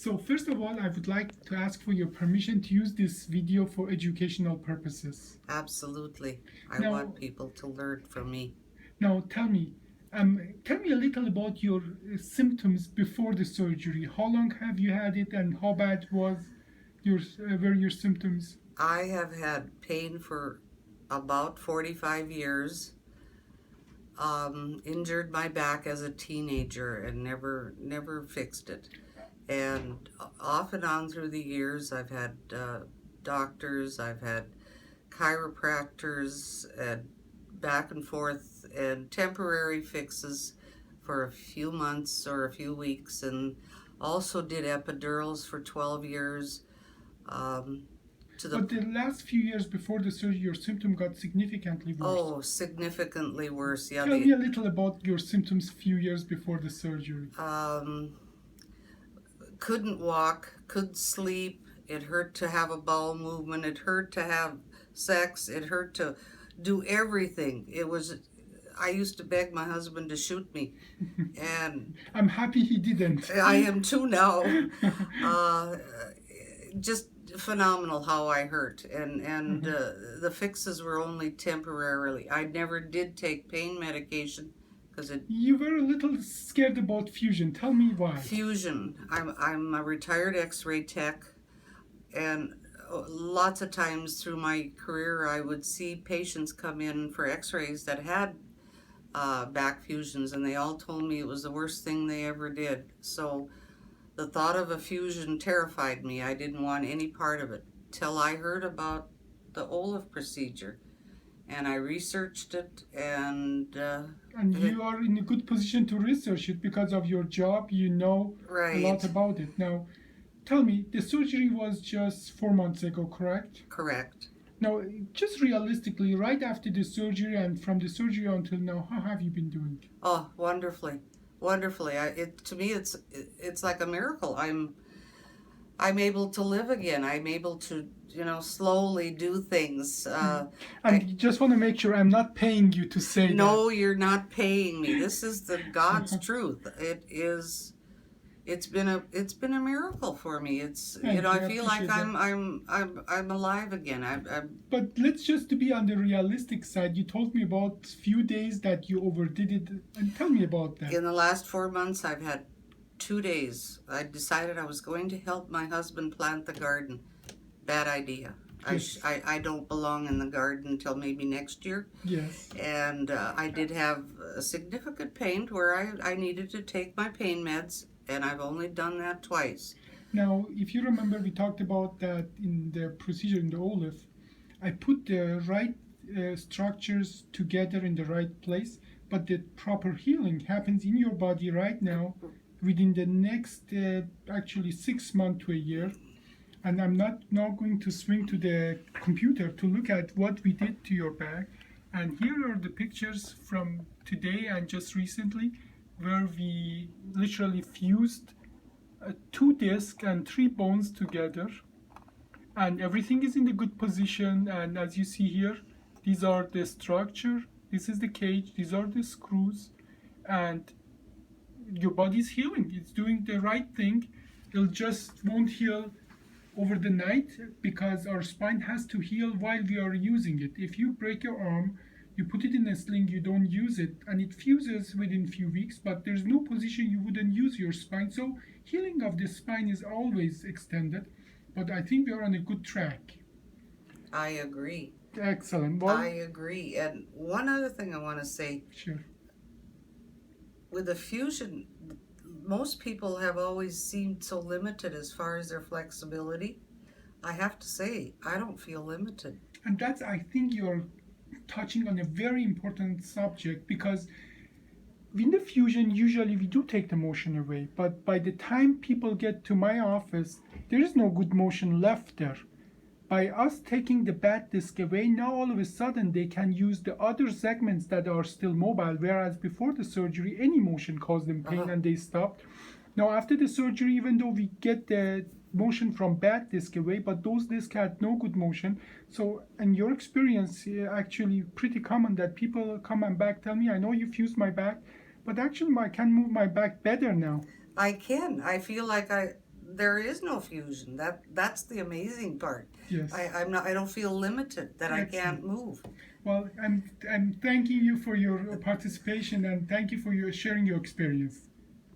So first of all, I would like to ask for your permission to use this video for educational purposes. Absolutely. I Now, want people to learn from me. now tell me a little about your symptoms before the surgery. How long have you had it, and how bad were your symptoms? I have had pain for about 45 years. Injured my back as a teenager and never fixed it. And off and on through the years, I've had doctors, I've had chiropractors, and back and forth, and temporary fixes for a few months or a few weeks, and also did epidurals for 12 years. But the last few years before the surgery, your symptom got significantly worse. Oh, significantly worse. Yeah. Tell me a little about your symptoms a few years before the surgery. Couldn't walk, couldn't sleep. It hurt to have a bowel movement. It hurt to have sex. It hurt to do everything. I used to beg my husband to shoot me, and I'm happy he didn't. I am too now. Just phenomenal how I hurt, and the fixes were only temporarily. I never did take pain medication because You were a little scared about fusion. Tell me why. Fusion. I'm a retired X-ray tech, and lots of times through my career I would see patients come in for X-rays that had back fusions, and they all told me it was the worst thing they ever did. So the thought of a fusion terrified me. I didn't want any part of it till I heard about the OLLIF procedure, and I researched it, and you are in a good position to research it because of your job. You know right. a lot about it. Now, tell me, the surgery was just 4 months ago, correct? Correct. Now, just realistically, right after the surgery and from the surgery until now, how have you been doing? Oh, wonderfully. Wonderfully. To me, it's like a miracle. I'm able to live again. I'm able to, slowly do things. I just want to make sure I'm not paying you to say no, that. You're not paying me. This is the God's truth. It's been a miracle for me. I feel like I'm alive again. But let's just to be on the realistic side. You told me about few days that you overdid it, and tell me about that. In the last 4 months, I've had 2 days. I decided I was going to help my husband plant the garden. Bad idea. Yes. I don't belong in the garden until maybe next year. Yes. And I did have a significant pain where I needed to take my pain meds, and I've only done that twice. Now, if you remember, we talked about that in the procedure in the OLLIF. I put the right structures together in the right place, but the proper healing happens in your body right now within the next actually 6 months to a year. And I'm not now going to swing to the computer to look at what we did to your back. And here are the pictures from today and just recently, where we literally fused 2 discs and 3 bones together, and everything is in a good position. And as you see here, these are the structure, this is the cage, these are the screws, and your body's healing. It's doing the right thing. It just won't heal over the night because our spine has to heal while we are using it. If you break your arm, you put it in a sling, you don't use it, and it fuses within a few weeks, but there's no position you wouldn't use your spine. So healing of the spine is always extended, but I think we are on a good track. I agree. Excellent. Well, I agree. And one other thing I want to say. Sure. With the fusion, most people have always seemed so limited as far as their flexibility. I have to say, I don't feel limited. And that's, I think you're touching on a very important subject, because in the fusion, usually we do take the motion away, but by the time people get to my office, there is no good motion left there. By us taking the bad disc away, now all of a sudden they can use the other segments that are still mobile, whereas before the surgery, any motion caused them pain and they stopped. Now after the surgery, even though we get the motion from bad disc away, but those discs had no good motion. So in your experience, actually pretty common that people come and back tell me, I know you fused my back, but actually I can move my back better now. I can. I feel like there is no fusion. That's the amazing part. Yes. I don't feel limited that I can't Excellent. move. Well, I'm thanking you for your participation, and thank you for your sharing your experience.